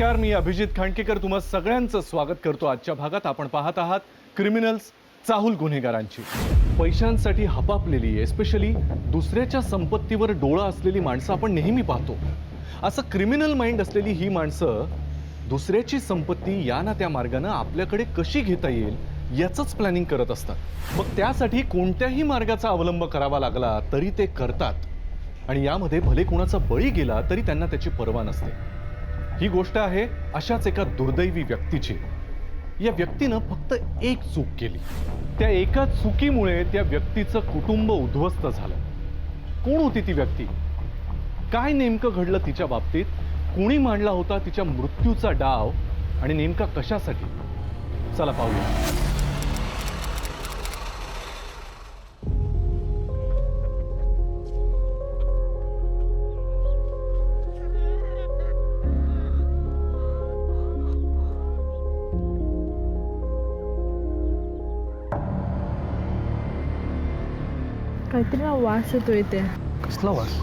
नमस्कार, मी अभिजित खांडकेकर तुम्हा सगळ्यांचं स्वागत करतो। आजच्या भागात आपण पाहत आहात क्रिमिनल्स, चाहूल गुन्हेगारांची पैशांसाठी हपापलेली, एस्पेशली दुसऱ्याच्या संपत्तीवर डोळा असलेली माणसं आपण नेहमी पाहतो। असं क्रिमिनल माइंड असलेली ही माणसं दुसऱ्याची संपत्ती या ना त्या मार्गाने आपल्याकडे कशी घेता येईल याचंच प्लॅनिंग करत असतात। मग त्यासाठी कोणत्याही मार्गाचा अवलंब करावा लागला तरी ते करतात आणि यामध्ये भले कोणाचा बळी गेला तरी त्यांना त्याची पर्वा नसते। ही गोष्ट आहे अशाच एका दुर्दैवी व्यक्तीची। या व्यक्तीनं फक्त एक चूक केली, त्या एका चुकीमुळे त्या व्यक्तीचं कुटुंब उद्ध्वस्त झालं। कोण होती ती व्यक्ती? काय नेमकं घडलं तिच्या बाबतीत? कोणी मांडला होता तिच्या मृत्यूचा डाव आणि नेमका कशासाठी? चला पाहूया। काहीतरी वास येतो इथे। कसला वास?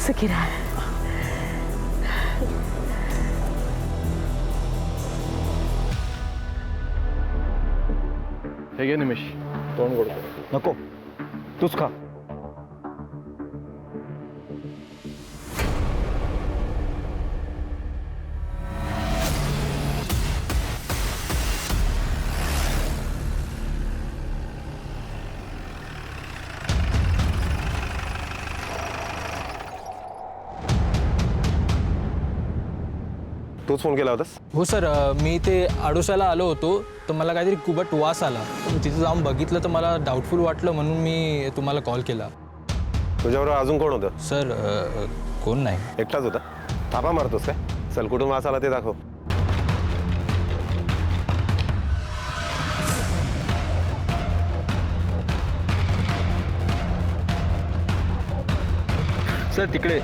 सकीरा, हे घे निमेश, तोंड गोड कर। नको, तूच खा। तूच फोन केला होतास? हो सर, मी ते आडोशाला आलो होतो तर मला काहीतरी कुबट वास आला। तिथे जाऊन बघितलं तर मला डाऊटफुल वाटलं म्हणून मी तुम्हाला कॉल केला। तुझ्याबरोबर अजून कोण होतं? सर कोण नाही। एकटाच होता? थापा मारतोस काय? चल, कुठून वास आला ते दाखव। सर तिकडे।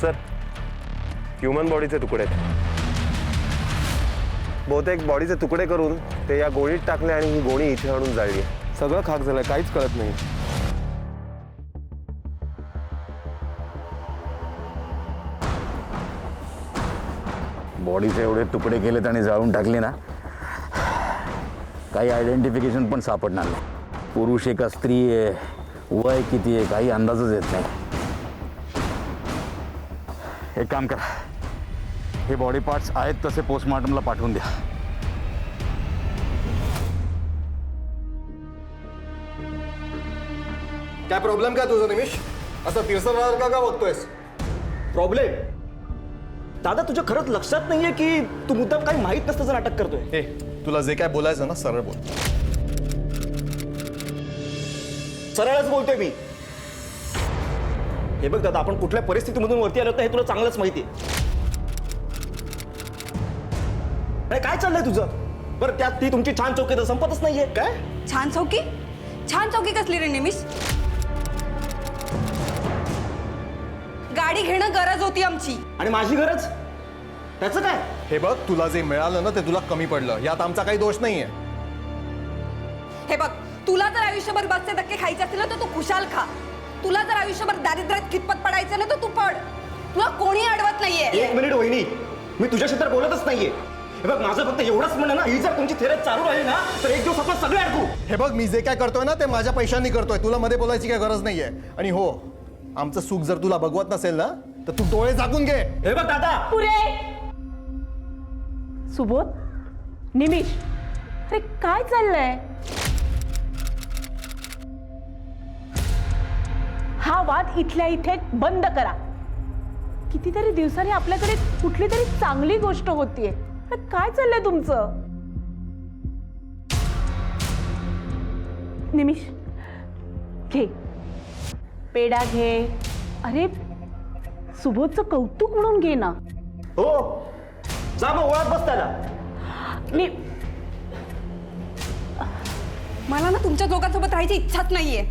सर, ह्युमन बॉडीचे तुकडे आहेत। बहुतेक बॉडीचे तुकडे करून ते या गोणीत टाकले आणि ही गोणी इथे आणून जाळली। सगळं खाक झालंय, काहीच कळत नाही। बॉडीचे एवढे तुकडे केलेत आणि जाळून टाकले ना, काही आयडेंटिफिकेशन पण सापडणार नाही। पुरुष आहे का स्त्री आहे, वय किती आहे, काही अंदाजच येत नाही। एक काम करा, हे बॉडी पार्ट्स आहेत तसे पोस्टमॉर्टमला पाठवून द्या। काय प्रॉब्लेम काय तुझा निमिष? असं तिरसर का बघतोयस? प्रॉब्लेम? दादा, तुझ्या खरंच लक्षात नाहीये की तू मुद्दाम काही माहीत नसतं नाटक करतोय? हे, तुला जे काय बोलायचं ना सरळ बोल। सरळच बोलतोय मी। हे बघ दादा, आपण कुठल्या परिस्थितीमधून वरती आलो होतो हे तुला चांगलंच माहिती आहे। अरे काय चाललंय तुझं? बरं, त्यात ती तुमची छान चौकी तर संपतच नाहीये काय? छान चौकी? छान चौकी कसली रे निमिष? गाडी घेणं गरज होती आमची। आणि माझी गरज? त्याचं काय? हे बघ, तुला जे मिळालं ना ते तुला कमी पडलं, यात आमचा काही दोष नाहीये। हे बघ, तुला जर आयुष्यभर बसचे धक्के खायचे असतील ना तर तू खुशाल खा। तुला जर आयुष्यभर दारिद्र्यात खितपत पडायचं ना तर तू पड। तुला कोणी अडवत नाहीये। एक मिनिट वहिनी, मी तुझ्याशी तर बोलतच नाहीये। हे बघ, माझं फक्त एवढंच म्हणणं ना, ही जर तुमची थेरच चालू राहील ना तर एक दिवस आपण सगळे अडकू। हे बघ, मी जे काय करतोय ना ते माझ्या पैशांनी करतोय, तुला मध्ये बोलायची काय गरज नाहीये। आणि हो, आमचं सुख जर तुला बघवत नसेल ना तर तू डोळे झाकून घे। हे बघ दादा, पुरे सुबोध, निमिष, अरे काय चाललंय? हा वाद इथल्या इथे बंद करा. कितीतरी दिवसांनी आपल्याकडे कुठली तरी चांगली गोष्ट होतीये. अरे काय चाललंय तुमचं? निमिष, घे पेढा घे. अरे सुबोधचं कौतुक म्हणून घे ना. हो, जा मग ओळख बस त्याला. मला ना तुमच्या दोघांसोबत राहायची इच्छाच नाहीये.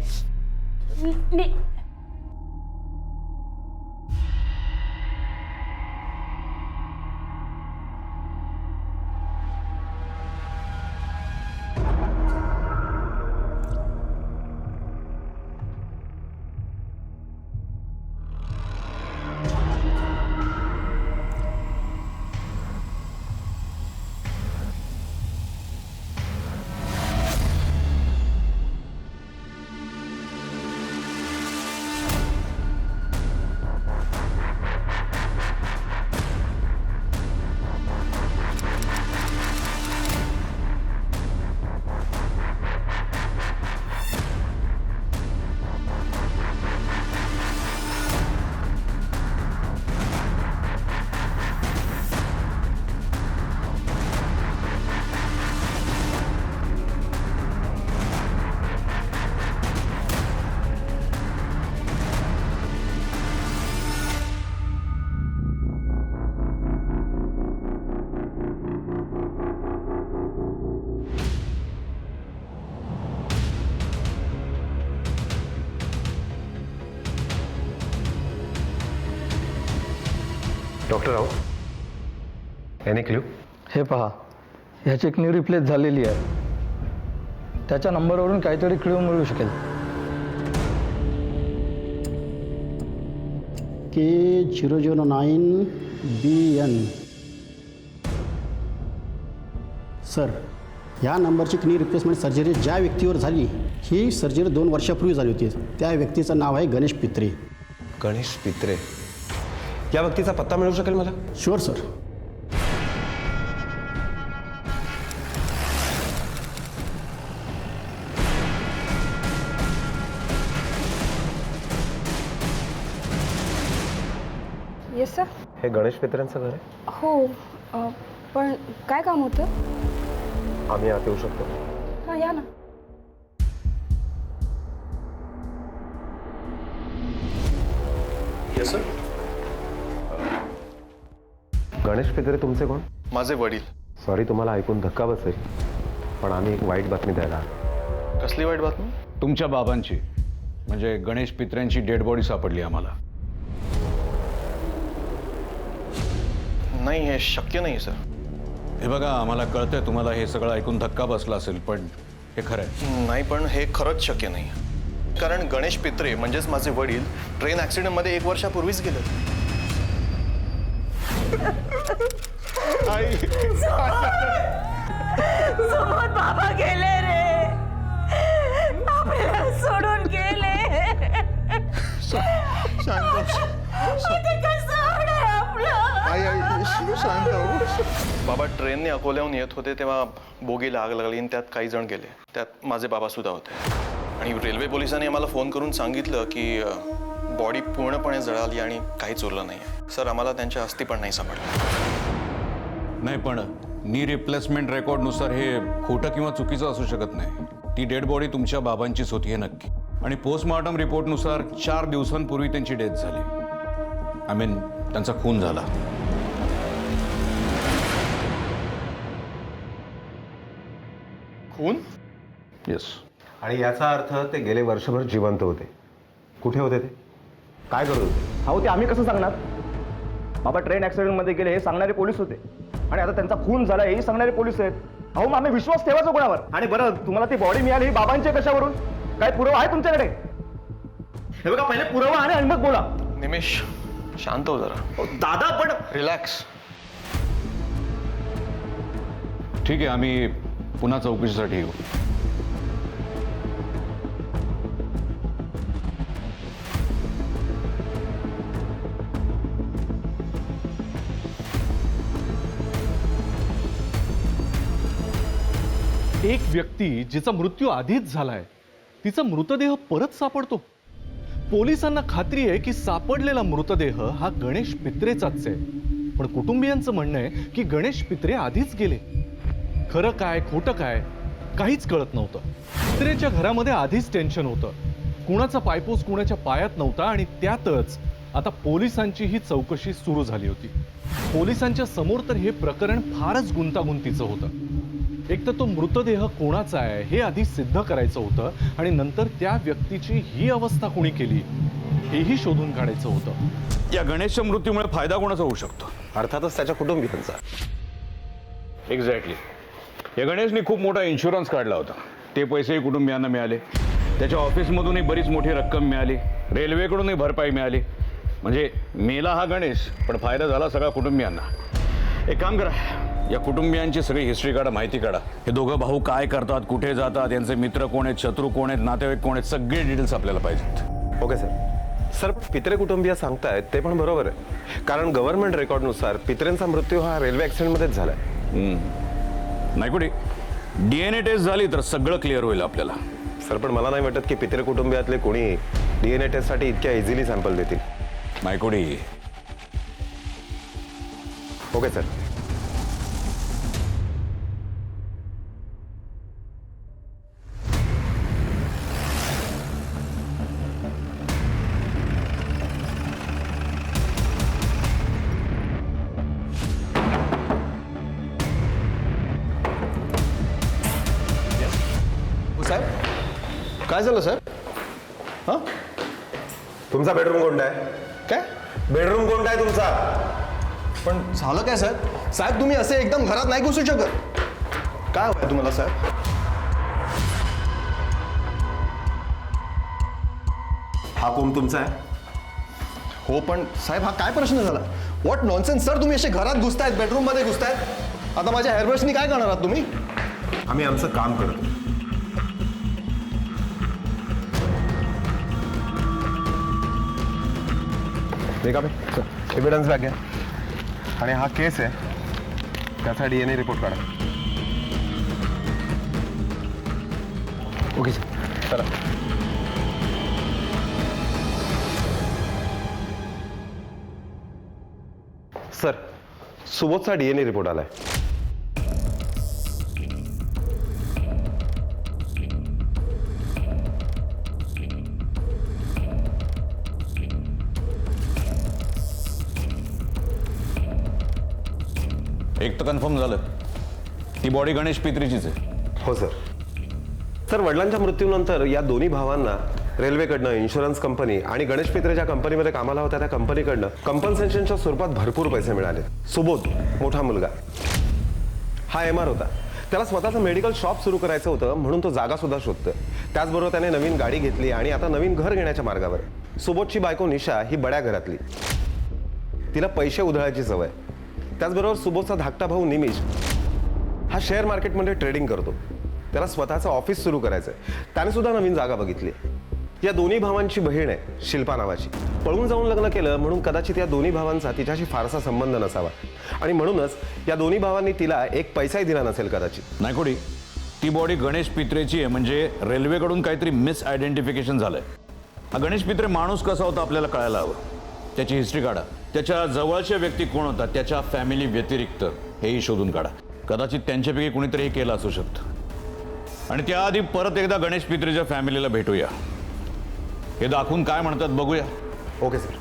डॉक्टर राव, एनी क्ल्यू? हे पहा, ह्याची एक न्यू रिप्लेस झालेली आहे. त्याच्या नंबरवरून काहीतरी क्ल्यू मिळू शकेल. K009BN. सर, ह्या नंबरची किडनी रिप्लेसमेंट सर्जरी ज्या व्यक्तीवर झाली, ही सर्जरी 2 वर्षापूर्वी झाली होती. त्या व्यक्तीचं नाव आहे गणेश पित्रे. गणेश पित्रे. या व्यक्तीचा पत्ता मिळू शकेल मला? Sure sir. Yes sir. हे गणेश पित्रेंचं घर आहे? हो, पण काय काम होतं? आम्ही आत येऊ शकतो? हां, या ना. Yes sir. गणेश पित्रे तुमचे कोण? माझे वडील. सॉरी, तुम्हाला ऐकून धक्का बसेल, पण आम्ही एक वाईट बातमी द्यायला आलो. कसली वाईट बातमी? तुमच्या बाबांची, म्हणजे गणेश पित्र्यांची डेड बॉडी सापडली आम्हाला. नाही, हे शक्य नाही सर. हे बघा, आम्हाला कळतंय तुम्हाला हे सगळं ऐकून धक्का बसला असेल, पण हे खरं आहे. नाही, पण हे खरंच शक्य नाही. कारण गणेश पित्रे म्हणजेच माझे वडील ट्रेन ॲक्सिडेंटमध्ये 1 वर्षापूर्वीच गेले. सुबोध बाबा गेले रे, आपल्याला सोडून गेले. बाबा ट्रेनने अकोल्याहून येत होते तेव्हा बोगीला आग लागली आणि त्यात काही जण गेले. त्यात माझे बाबा सुद्धा होते. आणि रेल्वे पोलिसांनी आम्हाला फोन करून सांगितलं की बॉडी पूर्णपणे जळाली आणि काहीच उरलं नाही. सर, आम्हाला त्यांच्या अस्थी पण नाही सापडल्या. नाही, पण नी रिप्लेसमेंट रेकॉर्डनुसार हे खोटं किंवा चुकीचं असू शकत नाही. ती डेड बॉडी तुमच्या बाबांचीच होती हे नक्की. आणि पोस्टमॉर्टम रिपोर्टनुसार 4 दिवसांपूर्वी त्यांची डेथ झाली. आय मीन, त्यांचा खून झाला. खून? येस. आणि याचा अर्थ ते गेले वर्षभर जिवंत होते. कुठे होते ते? काय करत होते? अहो, ते आम्ही कसं सांगणार? बाबा ट्रेन ॲक्सिडेंटमध्ये गेले हे सांगणारे पोलीस होते, आणि आता त्यांचा खून झाला हेही सांगणारे पोलीस आहेत. अहो, मग आम्ही विश्वास ठेवायचो कोणावर? आणि बरं, तुम्हाला ती बॉडी मिळाली ही बाबांची कशावरून? काय पुरावा आहे तुमच्याकडे? हे बघा, पहिले पुरावा आणि मग बोला. निमेश, शांत हो जरा. दादा, पण रिलॅक्स. ठीक आहे, आम्ही पुन्हा चौकशीसाठी येऊ. एक व्यक्ती जिचा मृत्यू आधीच झालाय तिचा मृतदेह परत सापडतो. पोलिसांना खात्री आहे की सापडलेला मृतदेह हा गणेश पित्रेचाच आहे, पण कुटुंबियांचं म्हणणं आहे की गणेश पित्रे आधीच गेले. खरं काय खोटं काय काहीच कळत नव्हतं. पित्रेच्या घरामध्ये आधीच टेन्शन होतं. कुणाचा पायपोस कुणाच्या पायात नव्हता आणि त्यातच आता पोलिसांची ही चौकशी सुरू झाली होती. पोलिसांच्या समोर तर हे प्रकरण फारच गुंतागुंतीचं होतं. एक तर तो मृतदेह कोणाचा आहे हे आधी सिद्ध करायचं होतं आणि नंतर त्या व्यक्तीची ही अवस्था कोणी केली हेही शोधून काढायचं होतं. या गणेशच्या मृत्यूमुळे फायदा कोणाचा होऊ शकतो? अर्थातच त्याच्या कुटुंबियांचा. एक्झॅक्टली. या गणेशने खूप मोठा इन्शुरन्स काढला होता. ते पैसेही कुटुंबियांना मिळाले. त्याच्या ऑफिसमधूनही बरीच मोठी रक्कम मिळाली. रेल्वेकडूनही भरपाई मिळाली. म्हणजे मेला हा गणेश, पण फायदा झाला सगळ्या कुटुंबियांना. एक काम करा, या कुटुंबियांची सगळी हिस्ट्री काढा, माहिती काढा. हे दोघं भाऊ काय करतात, कुठे जातात, यांचे मित्र कोण आहेत, शत्रू कोण आहेत, नातेवाईक कोण आहेत, सगळे डिटेल्स आपल्याला पाहिजेत. Okay sir. सर, पित्रे कुटुंबीय सांगतायत ते पण बरोबर आहे, कारण गव्हर्नमेंट रेकॉर्डनुसार पित्रेंचा मृत्यू हा रेल्वे ॲक्सिडेंटमध्येच झालाय. नायकुडी, DNA टेस्ट झाली तर सगळं क्लिअर होईल आपल्याला. सर, पण मला नाही वाटत की पित्रे कुटुंबियातले कोणी DNA टेस्टसाठी इतक्या इझिली सॅम्पल देतील. नायकुडी. Okay sir. साहेब काय झालं सर? हां, तुमचा बेडरूम कोणता आहे? काय बेडरूम कोणता आहे तुमचा? पण झालं काय सर? साहेब तुम्ही असे एकदम घरात नाही घुसू शकत. काय हवंय तुम्हाला साहेब? हा कोंब तुमचा आहे? हो, पण साहेब हा काय प्रश्न झाला? व्हॉट नॉनसेन्स सर, तुम्ही असे घरात घुसतायत, बेडरूम मध्ये घुसतायत. आता माझ्या हेअरब्रशनी काय करणार आहात तुम्ही? आम्ही आमचं काम करतो. एव्हिडन्स बॅग घ्या आणि हा केस आहे त्याचा DNA रिपोर्ट काढा. Okay sir. चला. सर, सुबोधचा DNA रिपोर्ट आलाय. एक तर कन्फर्म झालं, ती बॉडी गणेश पित्रीचीच आहे. हो सर. सर, वडिलांच्या मृत्यूनंतर या दोन्ही भावांना रेल्वेकडनं, इन्शुरन्स कंपनी आणि गणेश पित्रे ज्या कंपनीमध्ये कामाला होत्या त्या कंपनीकडनं कंपन्सेशनच्या स्वरूपात भरपूर पैसे मिळाले. सुबोध मोठा मुलगा हा MR होता. त्याला स्वतःचं मेडिकल शॉप सुरू करायचं होतं म्हणून तो जागा सुद्धा शोधतोय. त्याचबरोबर त्याने नवीन गाडी घेतली आणि आता नवीन घर घेण्याच्या मार्गावर. सुबोधची बायको निशा ही बड्या घरातली, तिला पैसे उधळायची सवय. त्याचबरोबर सुबोधचा धाकटा भाऊ निमिष हा शेअर मार्केटमध्ये ट्रेडिंग करतो. त्याला स्वतःचं ऑफिस सुरू करायचं आहे. त्याने सुद्धा नवीन जागा बघितली. या दोन्ही भावांची बहीण आहे शिल्पा नावाची. पळून जाऊन लग्न केलं म्हणून कदाचित या दोन्ही भावांचा तिच्याशी फारसा संबंध नसावा आणि म्हणूनच या दोन्ही भावांनी तिला एक पैसाही दिला नसेल कदाचित. नायकुडी, ती बॉडी गणेश पित्रेची आहे म्हणजे रेल्वेकडून काहीतरी मिस आयडेंटिफिकेशन झालंय. हा गणेश पित्रे माणूस कसा होता आपल्याला कळायला हवं. त्याची हिस्ट्री काढा. त्याच्या जवळच्या व्यक्ती कोण होता, त्याच्या फॅमिली व्यतिरिक्त हेही शोधून काढा. कदाचित त्यांच्यापैकी कुणीतरी हे केलं असू शकतं. आणि त्याआधी परत एकदा गणेश पित्रेच्या फॅमिलीला भेटूया. हे दाखवून काय म्हणतात बघूया. Okay sir.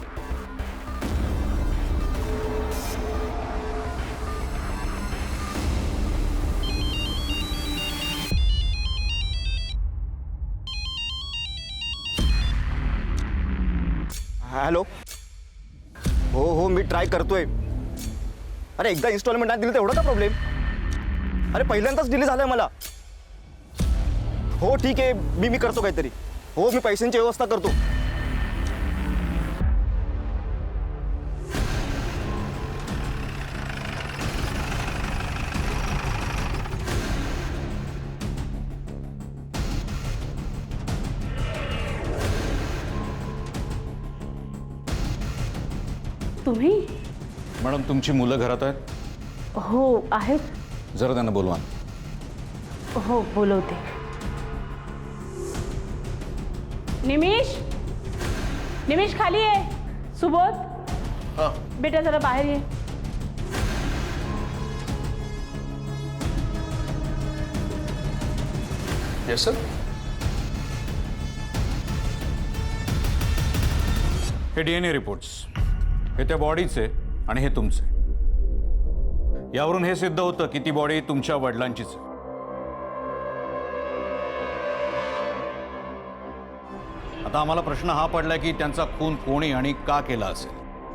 हॅलो. हो, मी ट्राय करतोय. अरे एकदा इन्स्टॉलमेंट नाही दिली तर एवढा का प्रॉब्लेम? अरे पहिल्यांदाच डिले झालाय मला. हो ठीक आहे, मी करतो काहीतरी. हो, मी पैशांची व्यवस्था करतो. तुम्ही? मॅडम, तुमची मुलं घरात आहेत? हो आहेत. जरा त्यांना बोलवा. हो बोलवते. निमिष, निमिष खाली आहे. सुबोध, हां बेटा जरा बाहेर ये. Yes sir. हे DNA रिपोर्ट्स, हे त्या बॉडीचे आणि हे तुमचे. यावरून हे सिद्ध होतं की ती बॉडी तुमच्या वडिलांचीच आहे. आता आम्हाला प्रश्न हा पडला की त्यांचा खून कोणी आणि का केला असेल.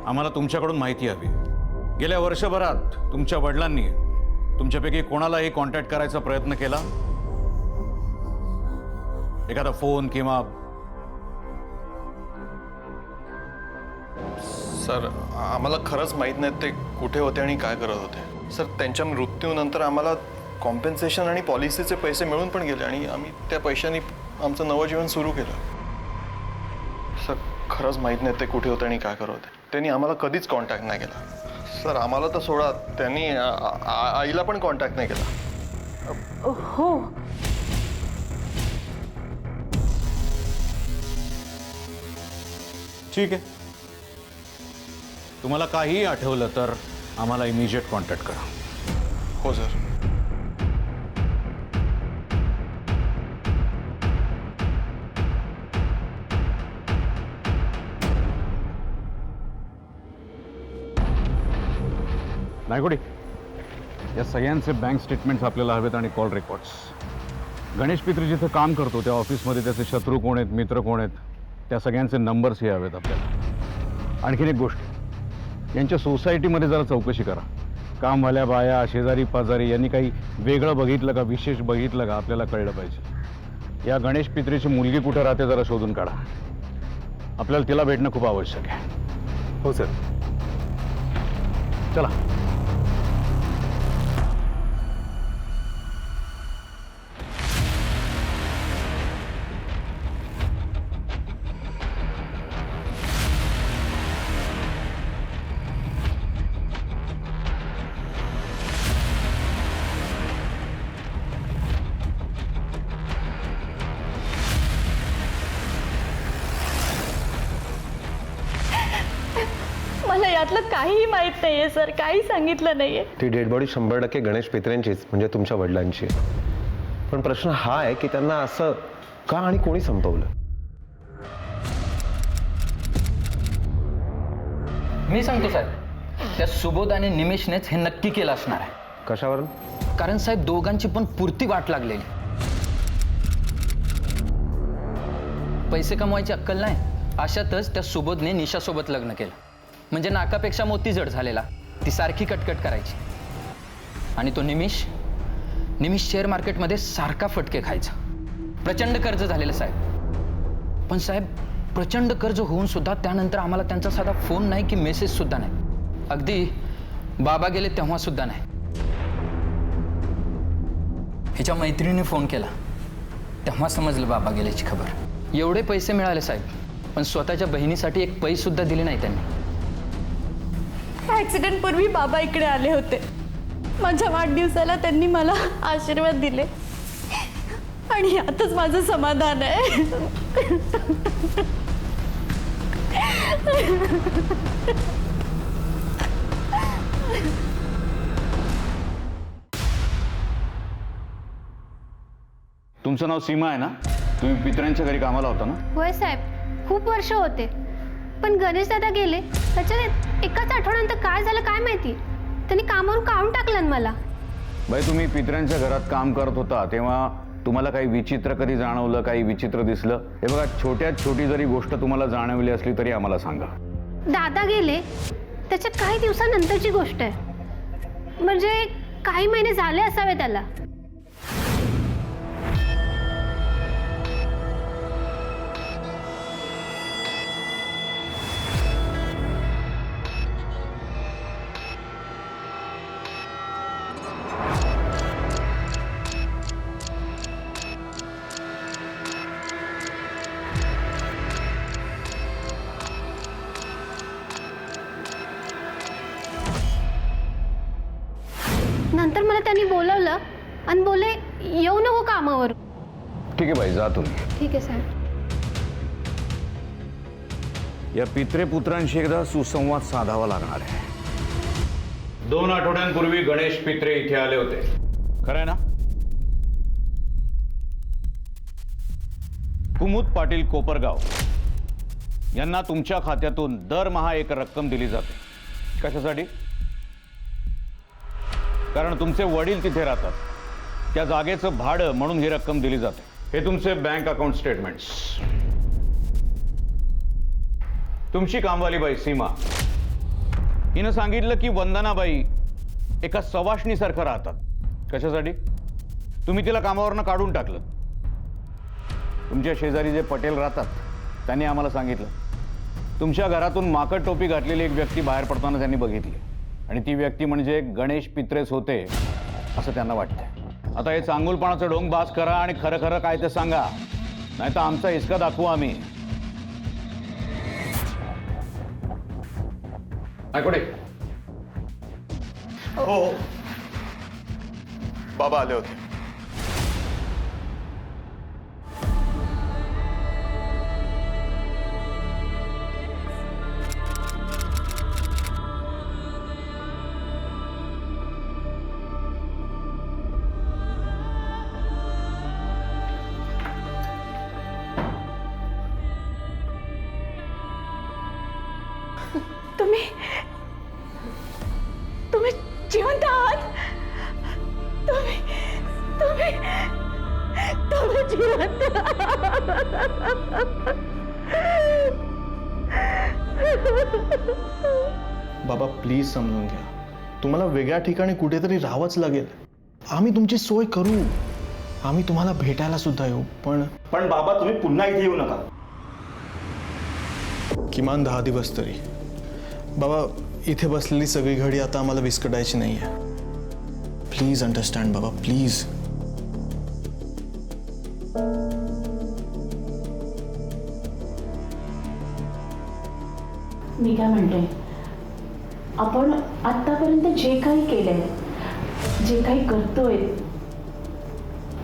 आम्हाला तुमच्याकडून माहिती हवी. गेल्या वर्षभरात तुमच्या वडिलांनी तुमच्यापैकी कोणालाही कॉन्टॅक्ट करायचा प्रयत्न केला? एखादा फोन किंवा? सर आम्हाला खरंच माहीत नाही ते कुठे होते आणि काय करत होते. सर त्यांच्या मृत्यूनंतर आम्हाला कॉम्पेन्सेशन आणि पॉलिसीचे पैसे मिळून पण गेले आणि आम्ही त्या पैशांनी आमचं नवं जीवन सुरू केलं. सर खरंच माहीत नाही ते कुठे होते आणि काय करत होते. त्यांनी आम्हाला कधीच कॉन्टॅक्ट नाही केला. सर आम्हाला तर सोडा, त्यांनी आईला पण कॉन्टॅक्ट नाही केला. हो. ठीक आहे. तुम्हाला काहीही आठवलं तर आम्हाला इमिजिएट कॉन्टॅक्ट करा. हो सर. नायकोडी, या सगळ्यांचे बँक स्टेटमेंट्स आपल्याला हवेत आणि कॉल रेकॉर्ड्स. गणेश पित्री जिथं काम करतो त्या ऑफिसमध्ये त्याचे शत्रू कोण आहेत, मित्र कोण आहेत, त्या सगळ्यांचे नंबर्सही हवेत आपल्याला. आणखीन एक गोष्ट, यांच्या सोसायटीमध्ये जरा चौकशी करा. कामवाल्या बाया, शेजारी पाजारी यांनी काही वेगळं बघितलं का, विशेष बघितलं का, आपल्याला कळलं पाहिजे. या गणेश पित्रीची मुलगी कुठं राहते जरा शोधून काढा. आपल्याला तिला भेटणं खूप आवश्यक आहे. हो सर. चला. मला यातलं काहीही माहित नाहीये सर, काही सांगितलं नाहीये. ती डेड बॉडी 100% गणेश पित्रेंचीच, म्हणजे तुमच्या वडिलांची. पण प्रश्न हा आहे की त्यांना असं का आणि कोणी संपवलं? मी सांगतो साहेब, त्या सुबोध आणि निमेशनेच हे नक्की केलं असणार आहे. कशावरून? कारण साहेब दोघांची पण पुरती वाट लागलेली. पैसे कमवायची अक्कल नाही, अशातच त्या सुबोधने निशासोबत लग्न केलं. म्हणजे नाकापेक्षा मोती जड झालेला, ती सारखी कटकट करायची. आणि तो निमिष शेअर मार्केटमध्ये सारखा फटके खायचा. प्रचंड कर्ज झालेलं साहेब. पण साहेब प्रचंड कर्ज होऊन सुद्धा त्यानंतर आम्हाला त्यांचा साधा फोन नाही की मेसेज सुद्धा नाही. अगदी बाबा गेले तेव्हा सुद्धा नाही. हिच्या मैत्रिणीने फोन केला तेव्हा समजलं बाबा गेल्याची खबर. एवढे पैसे मिळाले साहेब, पण स्वतःच्या बहिणीसाठी एक पैसे सुद्धा दिले नाही त्यांनी. ऍक्सिडेंट पूर्वी बाबा इकडे आले होते. माझ्या वाढदिवसाला त्यांनी मला आशीर्वाद दिले आणि यातच माझं समाधान आहे. तुमचं नाव सीमा आहे ना? तुम्ही पित्र्यांच्या घरी कामाला होता ना? होय साहेब, खूप वर्ष होते. पण गणेश दादा गेले त्याच्यात एकाच आठवड्यानंतर काय झालं काय माहिती. त्यांनी कामावरून काढून टाकलं मला. बाई, तुम्ही पित्र्यांच्या घरात काम करत होता तेव्हा तुम्हाला काही विचित्र कधी जाणवलं, काही विचित्र दिसलं? हे बघा, छोट्यात छोटी जरी गोष्ट तुम्हाला जाणवली असली तरी आम्हाला सांगा. दादा गेले त्याच्या काही दिवसानंतरची गोष्ट आहे. म्हणजे काही महिने झाले असावे त्याला. नंतर मला त्यांनी बोलवलं अकोले येऊ नको कामावर. ठीक आहे बाई, जा तुम्ही. ठीक आहे साहेब. या पित्रे पुत्रांशी एकदा सुसंवाद साधावा लागणार आहे. 2 आठवड्यांपूर्वी गणेश पित्रे इथे आले होते, खरं आहे ना? कुमुद पाटील कोपरगाव यांना तुमच्या खात्यातून दरमहा एक रक्कम दिली जाते. कशासाठी? कारण तुमचे वडील तिथे राहतात, त्या जागेचं भाडं म्हणून ही रक्कम दिली जाते. हे तुमचे बँक अकाउंट स्टेटमेंट्स. तुमची कामवाली बाई सीमा हिनं सांगितलं की वंदनाबाई एका सवाष्णीसारखं राहतात. कशासाठी? तुम्ही तिला कामावरनं काढून टाकलं. तुमच्या शेजारी जे पटेल राहतात त्यांनी आम्हाला सांगितलं तुमच्या घरातून माकड टोपी घातलेली एक व्यक्ती बाहेर पडताना त्यांनी बघितली आणि ती व्यक्ती म्हणजे गणेश पित्रेच होते असं त्यांना वाटतंय. आता हे चांगुलपणाचं ढोंग बास करा आणि खरं खरं काय ते सांगा, नाही तर आमचा हिसका दाखवू आम्ही. ऐकोडे. हो, बाबा आले होते. तुम्ही जिवंत आहात. तुम्ही जिवंत बाबा प्लीज समजून घ्या, तुम्हाला वेगळ्या ठिकाणी कुठेतरी राहावंच लागेल. आम्ही तुमची सोय करू, आम्ही तुम्हाला भेटायला सुद्धा येऊ. पण बाबा तुम्ही पुन्हा इथे येऊ नका, किमान 10 दिवस तरी. बाबा इथे बसलेली सगळी घडी आता आम्हाला विस्कटायची नाही आहे. प्लीज अंडरस्टँड बाबा, प्लीज. मी काय म्हणते, आपण आतापर्यंत जे काही केलंय, जे काही करतोय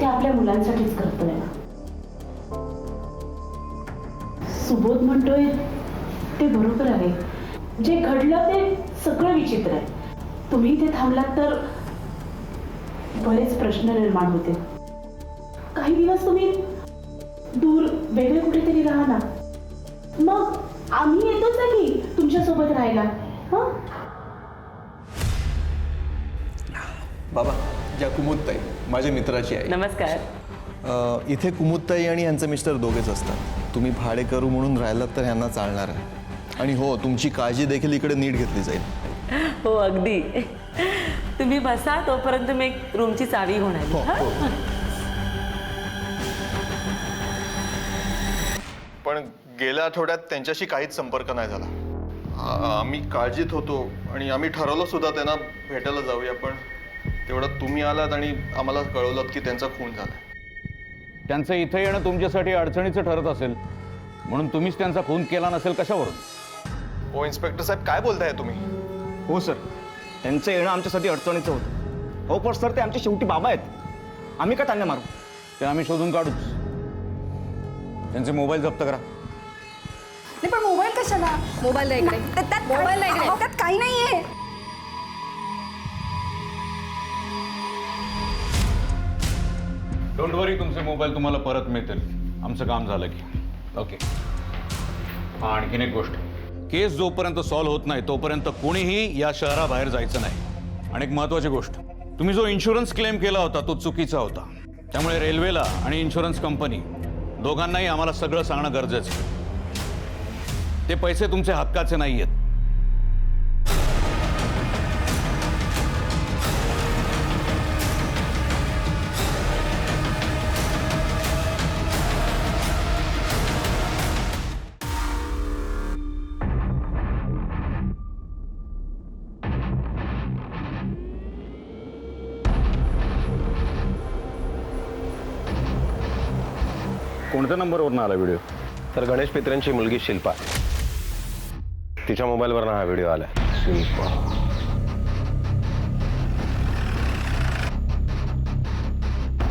ते आपल्या मुलांसाठीच करतोय ना. सुबोध म्हणतोय ते बरोबर आहे. जे घडलं ते सगळं विचित्र आहे. तुम्ही इथे थांबलात तर बरेच प्रश्न निर्माण होते. काही दिवस तुम्ही दूर वेगळे कुठेतरी राहा ना, मग आम्ही येतोच ना की तुमच्या सोबत राहायला. हं? बाबा या कुमुदताई माझ्या मित्राची आहे. नमस्कार. इथे कुमुदताई आणि यांचे मिस्टर दोघेच असतात. तुम्ही भाडेकरू म्हणून राहिलात तर यांना चालणार आहे. आणि हो, तुमची काळजी देखील इकडे नीट घेतली जाईल. हो अगदी. तुम्ही बसा, तोपर्यंत मी एक रूमची चावी घेऊन आली. हं? पण गेल्या आठवड्यात त्यांच्याशी काहीच संपर्क नाही झाला. आम्ही काळजीत होतो आणि आम्ही ठरवलं सुद्धा त्यांना भेटायला जाऊया, पण तेवढं तुम्ही आलात आणि आम्हाला कळवलं की त्यांचा खून झाला. त्यांचं इथे येणं तुमच्यासाठी अडचणीचं ठरत असेल म्हणून तुम्हीच त्यांचा खून केला नसेल कशावरून? हो इन्स्पेक्टर साहेब, काय बोलताय तुम्ही? हो सर, त्यांचं येणं आमच्यासाठी अडचणीचं होतं. हो पण सर, ते आमचे शेवटी बाबा आहेत. आम्ही का त्यांना मारू? ते आम्ही शोधून काढूच. त्यांचे मोबाईल जप्त करा. नाही पण मोबाईल कशाला? मोबाईल नाही इकडे. मोबाईल नाही इकडे. त्यात काही नाहीये. डोंट वरी, तुमचे मोबाईल तुम्हाला परत मिळतील आमचं काम झालं की. ओके. हा, आणखीन एक गोष्ट, केस जोपर्यंत सॉल्व्ह होत नाही तोपर्यंत कोणीही या शहराबाहेर जायचं नाही. आणि एक महत्त्वाची गोष्ट, तुम्ही जो इन्शुरन्स क्लेम केला होता तो चुकीचा होता. त्यामुळे रेल्वेला आणि इन्शुरन्स कंपनी दोघांनाही आम्हाला सगळं सांगणं गरजेचं आहे. ते पैसे तुमचे हक्काचे नाही आहेत. कोणत्या नंबरवरून आला व्हिडिओ? तर गणेश पित्रेंची मुलगी शिल्पा, तिच्या मोबाईलवरनं हा व्हिडिओ आला.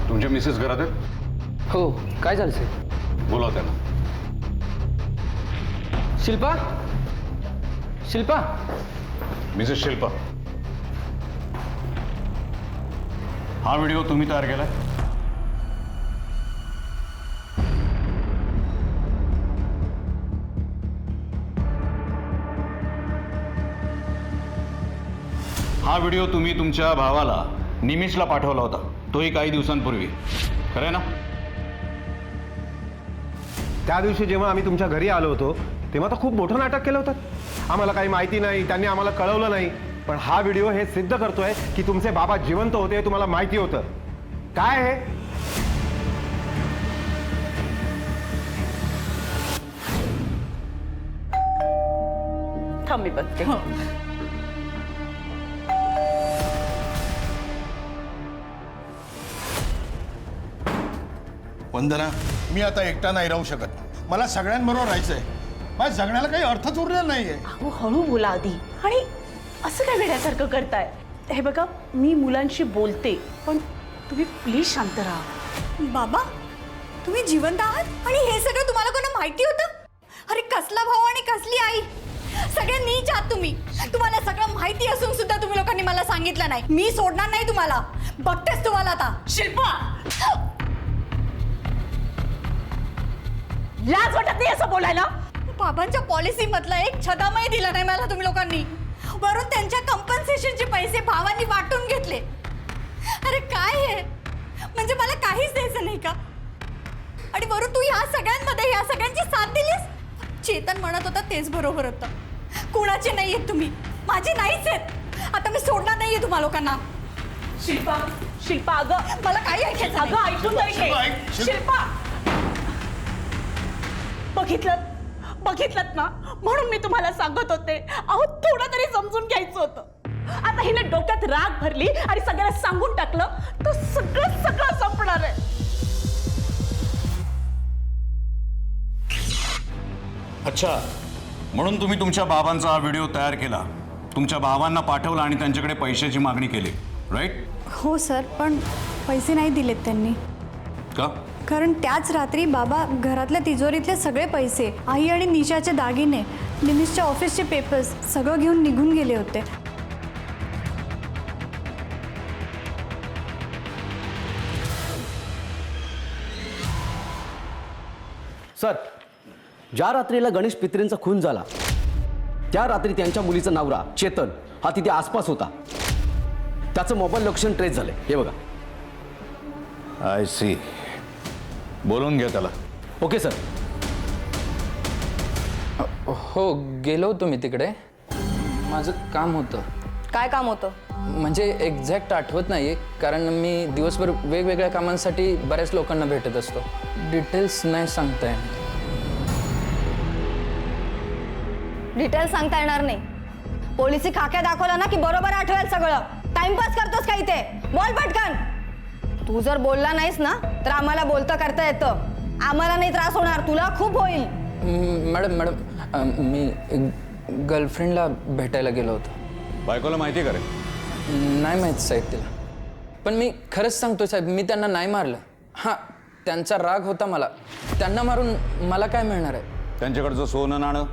तुमच्या मिसेस घरात आहेत? हो, काय झालं साहेब? बोलाव त्यांना. शिल्पा, शिल्पा. मिसेस शिल्पा, हा व्हिडिओ तुम्ही तयार केलाय? हा व्हिडिओ तुम्ही तुमच्या भावाला निमिषला पाठवला होता, तोही काही दिवसांपूर्वी, खरं ना? त्या दिवशी जेव्हा आम्ही तुमच्या घरी आलो होतो तेव्हा तर खूप मोठं नाटक केलं होतं. आम्हाला काही माहिती नाही, त्यांनी आम्हाला कळवलं नाही. पण हा व्हिडिओ हे सिद्ध करतोय की तुमचे बाबा जिवंत होते हे तुम्हाला माहिती होतं. काय हे? थांब मी बघते. वंदना, मी आता एकटा नाही राहू शकत. मला सगळ्यांबरोबर राहायचंय. माझ्या जगण्याला काही अर्थच उरलेला नाहीये. अहो हळू बोला आधी. आणि असं काय वेड्यासारखं करताय? हे बघा, मी मुलांशी बोलते, पण तुम्ही प्लीज शांत राहा. बाबा, तुम्ही जिवंत आहात आणि हे सगळं तुम्हाला कोणा माहिती होतं? अरे कसला भाऊ आणि कसली आई, सगळ्या नीच आहात तुम्ही. तुम्हाला सगळं माहिती असून सुद्धा तुम्ही लोकांनी मला सांगितलं नाही. मी सोडणार नाही तुम्हाला. बघतेच तुम्हाला आता. शिल्पा, लाज वाटत नाही असं बोलायला? बाबांच्या पॉलिसी मधला एक छदामही दिला नाही मला तुम्ही लोकांनी. वरून त्यांच्या कंपन्सेशनचे पैसे भावांनी वाटून घेतले. अरे काय हे, म्हणजे मला काहीच द्यायचं नाही का? आणि वरून तू ह्या सगळ्यांमध्ये ह्या सगळ्यांची साथ दिलीस. चेतन म्हणत होता तेच बरोबर होतं. कुणाचे नाही आहेत तुम्ही, माझे नाहीच आहेत. आता मी सोडणार नाहीये तुम्हा लोकांना. शिल्पा, शिल्पा अगं, मला काही ऐकायचं नाही. अगं ऐकून घे. शिल्पा, बघितलं ना, म्हणून मी तुम्हाला सांगत होते. अहो थोडं तरी समजून घ्यायचं होतं. आता हिने डोक्यात राग भरली आणि सगळ्यांना सांगून टाकलं तर सगळं संपणार आहे. अच्छा, म्हणून तुम्ही तुमच्या बाबांचा हा व्हिडिओ तयार केला, तुमच्या भावांना पाठवला आणि त्यांच्याकडे पैशाची मागणी केली, राईट? हो सर, पण पैसे नाही दिलेत त्यांनी. का? कारण त्याच रात्री बाबा घरातल्या तिजोरीतले सगळे पैसे, आई आणि निशाचे दागिने, निमिषच्या ऑफिसचे पेपर्स सगळं घेऊन निघून गेले होते. सर, ज्या रात्रीला गणेश पित्रेंचा खून झाला त्या रात्री त्यांच्या मुलीचा नवरा चेतन हा तिथे आसपास होता. त्याचं मोबाईल लोकेशन ट्रेस झालंय. हे बघा. I see. बोलून घ्या त्याला. Okay sir. हो, गेलो होतो मी तिकडे. माझं काम होतं. काय काम होतं? म्हणजे एक्झॅक्ट आठवत नाही, कारण मी दिवसभर वेगवेगळ्या कामांसाठी बऱ्याच लोकांना भेटत असतो. डिटेल्स नाही सांगता येणार. डिटेल्स सांगता येणार नाही. पोलिसी खाक्या दाखवला ना की बरोबर आठवेल सगळं. टाइमपास करतोस का इथे? बोल पटकन. तू जर बोलला नाहीस ना तर आम्हाला बोलता करता येतं. आम्हाला नाही त्रास होणार, तुला खूप होईल. मॅडम, मी गर्लफ्रेंडला भेटायला गेलो होतो. बायकोला माहिती आहे का रे? नाही माहीत साहेब तिला. पण मी खरंच सांगतोय साहेब, मी त्यांना नाही मारलं. हां, त्यांचा राग होता मला. त्यांना मारून मला काय मिळणार आहे? त्यांच्याकडचं सोनं नाणं,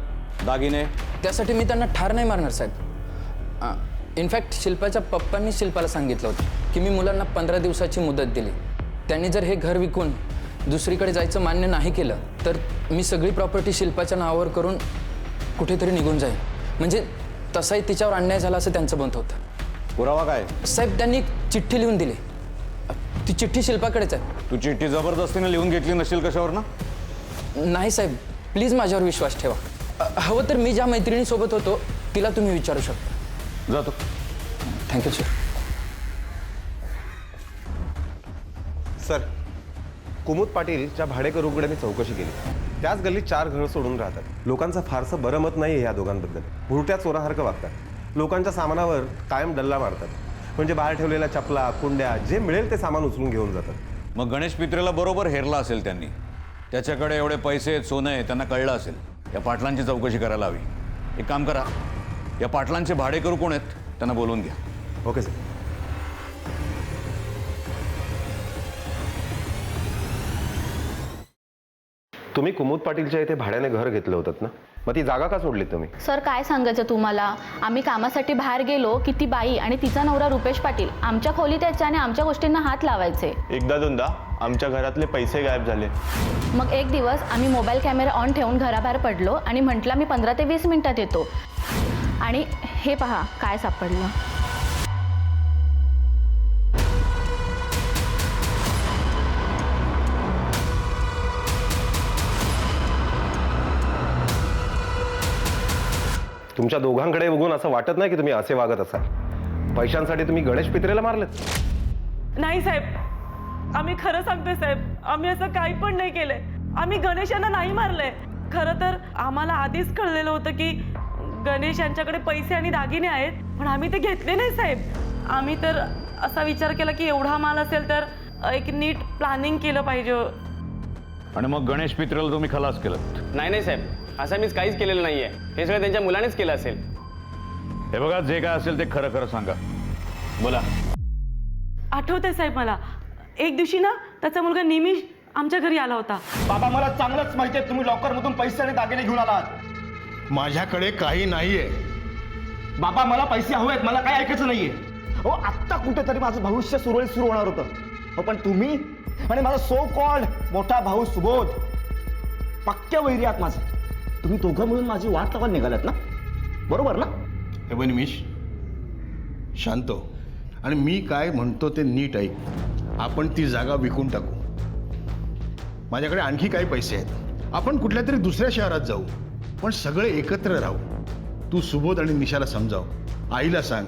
दागिने. त्यासाठी मी त्यांना ठार नाही मारणार साहेब. इनफॅक्ट शिल्पाच्या पप्पांनी शिल्पाला सांगितलं होतं की मी मुलांना 15 दिवसाची मुदत दिली. त्यांनी जर हे घर विकून दुसरीकडे जायचं मान्य नाही केलं तर मी सगळी प्रॉपर्टी शिल्पाच्या नावावर करून कुठेतरी निघून जाईन. म्हणजे तसाही तिच्यावर अन्याय झाला असं त्यांचं मत होतं. पुरावा काय? साहेब, त्यांनी एक चिठ्ठी लिहून दिली. ती चिठ्ठी शिल्पाकडेच आहे. तू चिठ्ठी जबरदस्तीने लिहून घेतली नसेल कशावर ना? नाही साहेब, प्लीज माझ्यावर विश्वास ठेवा. हवं तर मी ज्या मैत्रिणीसोबत होतो तिला तुम्ही विचारू शकता. जातो. Thank you sir. सर, कुमुद पाटीलच्या भाडेकरूकडे मी चौकशी केली. त्याच गल्लीत 4 घरं सोडून राहतात. लोकांचं फारसं बरं मत नाही या दोघांबद्दल. भुरट्या चोरासारखं वागतात. लोकांच्या सामानावर कायम डल्ला मारतात. म्हणजे बाहेर ठेवलेल्या चपला, कुंड्या, जे मिळेल ते सामान उचलून घेऊन जातात. मग गणेश पित्रेला बरोबर हेरला असेल त्यांनी. त्याच्याकडे एवढे पैसे आहेत, सोनं आहे, त्यांना कळलं असेल. या पाटलांची चौकशी करायला हवी. एक काम करा, या पाटलांचे भाडेकरू कोण आहेत त्यांना बोलवून घ्या. Okay sir. तुम्ही कुमुद पाटीलच्या इथे भाड्याने घर घेतलं होतं ना, मग ती जागा का सोडली तुम्ही? सर काय सांगायचं तुम्हाला, आम्ही कामासाठी बाहेर गेलो की ती बाई आणि तिचा नवरा रुपेश पाटील आमच्या खोलीत यायचे आणि आमच्या गोष्टींना हात लावायचे. एकदा दोनदा आमच्या घरातले पैसे गायब झाले. मग एक दिवस आम्ही मोबाईल कॅमेरा ऑन ठेवून घराबाहेर पडलो आणि म्हटलं मी 15 ते 20 मिनिटात येतो. आणि हे पहा काय सापडलं. तुमच्या दोघांकडे बघून असं वाटत नाही की तुम्ही असे वागत असाल. पैशांसाठी तुम्ही गणेश पित्रेला मारलेत? नाही साहेब, आम्ही खरं सांगतोय साहेब, आम्ही असं काही पण नाही केलंय. आम्ही गणेशांना नाही मारलंय. खरं तर आम्हाला आधीच कळलेलं होतं की गणेश यांच्याकडे पैसे आणि दागिने आहेत, पण आम्ही ते घेतले नाही साहेब. आम्ही तर असा विचार केला की एवढा माल असेल तर एक नीट प्लॅनिंग केलं पाहिजे. आणि मग गणेश पित्रेला तुम्ही खलास केलं? नाही साहेब, असं मीच काहीच केलेलं नाहीये. हे सगळं त्यांच्या मुलानेच केलं असेल. हे बघा, जे काय असेल ते खरं खरं सांगा. बोला. आठवतंय साहेब मला, एक दिवशी ना त्याचा मुलगा निमिष आमच्या घरी आला होता. बाबा मला चांगलंच माहिती आहे तुम्ही लॉकरमधून पैसे आणि दागिने घेऊन आलात. माझ्याकडे काही नाहीये. बाबा मला पैसे हवे आहेत, मला काय ऐकायचं नाहीये. हो आत्ता कुठेतरी माझं भविष्य सुरळीत सुरू होणार होतं. हो पण तुम्ही आणि माझा सो कॉल्ड मोठा भाऊ सुबोध पक्क्या वैरी आहात माझे. तुम्ही दोघं मिळून माझी वाट लावायला निघालात ना, बरोबर ना? हे बघ निमिष, शांत हो आणि मी काय म्हणतो ते नीट ऐक. आपण ती जागा विकून टाकू. माझ्याकडे आणखी काही पैसे आहेत. आपण कुठल्या तरी दुसऱ्या शहरात जाऊ, पण सगळे एकत्र राहू. तू सुबोध आणि निशाला समजाव. आईला सांग,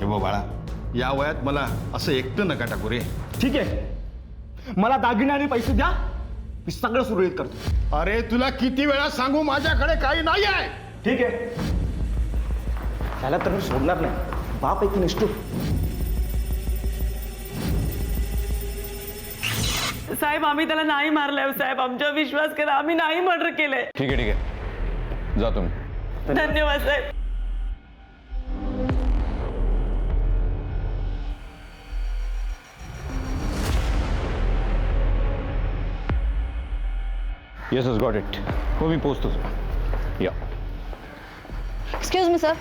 हे बघ बाळा, या वयात मला असं एकटं नका टाकू रे. ठीक आहे, मला दागिने आणि पैसे द्या, मी सगळं सुरळीत करतो. अरे तुला किती वेळा सांगू, माझ्याकडे काही नाही आहे. ठीक आहे, त्याला तर मी सोडणार नाही. बाप आहे की निष्ठूर. साहेब आम्ही त्याला नाही मारलंय साहेब, आमच्यावर विश्वास करा, आम्ही नाही मर्डर केलंय. ठीक आहे, ठीक आहे, जा तुम्ही. धन्यवाद साहेब. Yes yes got it. हो मी पोचतोच. या. Excuse me sir.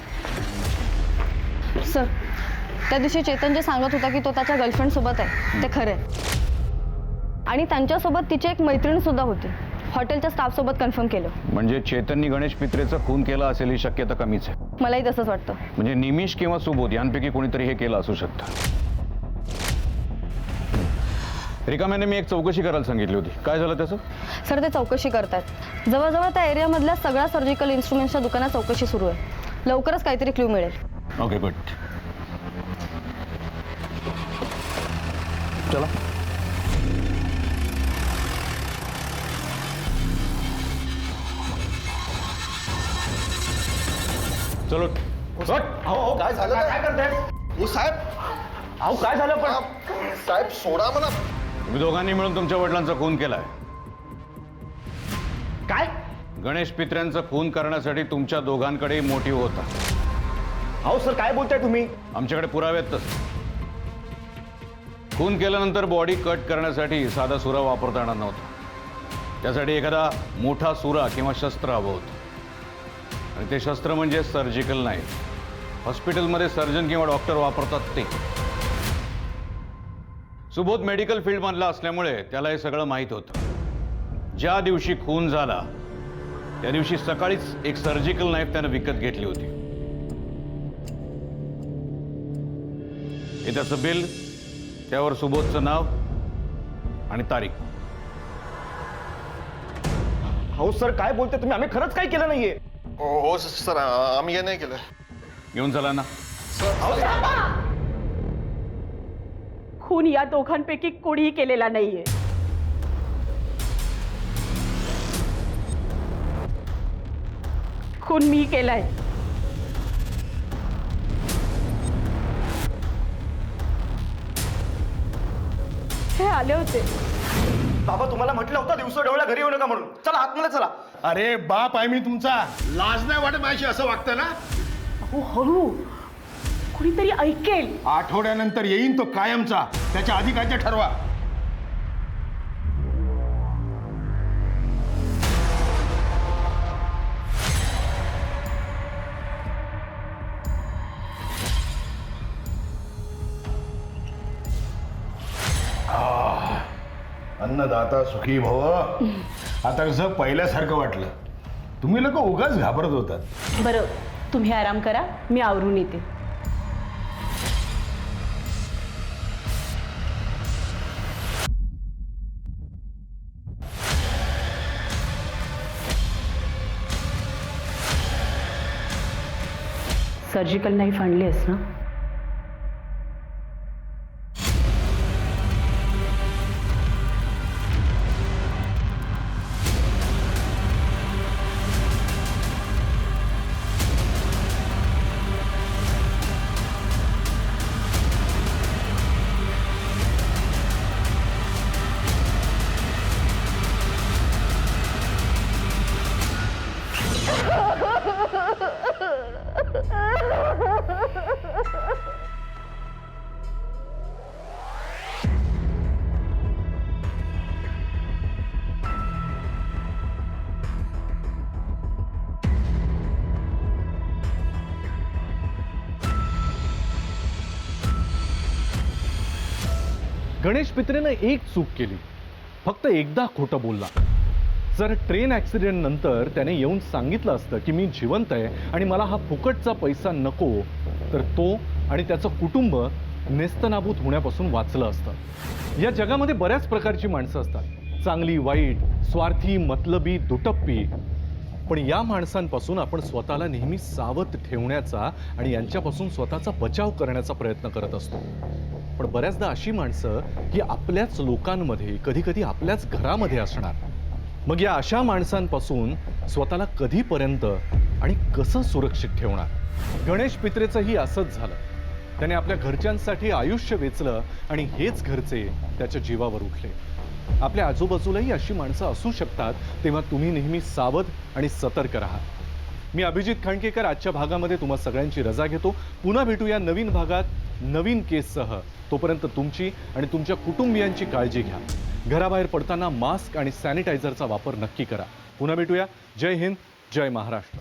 सर त्या दिवशी चेतन जे सांगत होता की तो त्याच्या गर्लफ्रेंड सोबत आहे ते खरं आहे. आणि त्यांच्यासोबत तिची एक मैत्रीण सुद्धा होती. हॉटेलच्या स्टाफ सोबत कन्फर्म केलं. म्हणजे चेतननी गणेश पित्रेचा खून केला असेल ही शक्यता कमीच आहे. मलाही तसंच वाटतं. म्हणजे निमिष किंवा सुबोध यांपैकी कोणीतरी हे केलं असू शकतं. रिकाम्याने मी एक चौकशी करायला सांगितली होती, काय झालं त्याचं? सर ते चौकशी करतायत. जवळजवळ त्या एरियामधल्या सगळ्या सर्जिकल इन्स्ट्रुमेंट्सच्या दुकानात चौकशी सुरू आहे. लवकरच काहीतरी क्लू मिळेल. Okay good. चला. चलो. अहो काय झालं? काय करताय? हो साहेब, अहो काय झालं? पण साहेब सोडा मला. तुम्ही दोघांनी मिळून तुमच्या वडिलांचा खून केलाय. काय? गणेश पित्र्यांचा खून करण्यासाठी तुमच्या दोघांकडे मोटिव्ह होता. अहो सर काय बोलताय तुम्ही? आमच्याकडे पुरावे आहेत तसं. खून केल्यानंतर बॉडी कट करण्यासाठी साधा सुरा वापरता येणार नव्हता. त्यासाठी एखादा मोठा सुरा किंवा शस्त्र हवं होतं. आणि ते शस्त्र म्हणजे सर्जिकल नाईफ. हॉस्पिटलमध्ये सर्जन किंवा डॉक्टर वापरतात ते. सुबोध मेडिकल फील्डमधला असल्यामुळे त्याला हे सगळं माहीत होतं. ज्या दिवशी खून झाला त्या दिवशी सकाळीच एक सर्जिकल नाईफ त्यानं विकत घेतली होती. हे त्याचं बिल, त्यावर सुबोधचं नाव आणि तारीख. हो सर काय बोलताय तुम्ही? आम्ही खरंच काही केलं नाहीये. हो सर, आम्ही हे नाही केलं. घेऊन चला ना. खून या दोघांपैकी कोणीही केलेला नाहीये. खून मी केलाय. हे आले होते. बाबा तुम्हाला म्हटलं होतं दिवसा डोळ्या घरी येऊ नका म्हणून. चला आतमध्ये चला. अरे बाप आहे मी तुमचा, लाज नाही वाटत माझी असं वागतं ना? अहो हळू, कुणीतरी ऐकेल. आठवड्यानंतर येईन तो कायमचा, त्याच्या आधी काय ते ठरवा. अन्नदाता सुखी भव. आता कसं पहिल्यासारखं वाटलं. तुम्ही लोक उगाच घाबरत होतात. बरं तुम्ही आराम करा, मी आवरून येते. सर्जिकल नाईफ आणली आहेस ना? गणेश पित्रेनं एक चूक केली, फक्त एकदा खोटं बोलला. जर ट्रेन ॲक्सिडेंट नंतर त्याने येऊन सांगितलं असतं की मी जिवंत आहे आणि मला हा फुकटचा पैसा नको, तर तो आणि त्याचं कुटुंब नेस्तनाबूत होण्यापासून वाचलं असतं. या जगामध्ये बऱ्याच प्रकारची माणसं असतात, चांगली, वाईट, स्वार्थी, मतलबी, दुटप्पी. पण या माणसांपासून आपण स्वतःला नेहमी सावध ठेवण्याचा आणि यांच्यापासून स्वतःचा बचाव करण्याचा प्रयत्न करत असतो. पण बऱ्याचदा अशी माणसं ही आपल्याच लोकांमध्ये, कधी कधी आपल्याच घरामध्ये असणार. मग या अशा माणसांपासून स्वतःला कधीपर्यंत आणि कसं सुरक्षित ठेवणार? गणेश पित्रेचंही असंच झालं. त्याने आपल्या घरच्यांसाठी आयुष्य वेचलं आणि हेच घरचे त्याच्या जीवावर उठले. आपल्या आजूबाजूलाही अशी माणसं असू शकतात, तेव्हा तुम्ही नेहमी सावध आणि सतर्क राहा. मी अभिजित खांडकेकर आजच्या भागामध्ये तुम्हा सगळ्यांची रजा घेतो. पुन्हा भेटूया नवीन भागात नवीन केससह. तोपर्यंत तुमची आणि तुमच्या कुटुंबियांची काळजी घ्या. घराबाहेर पडताना मास्क आणि सॅनिटायझरचा वापर नक्की करा. पुन्हा भेटूया. जय हिंद, जय महाराष्ट्र.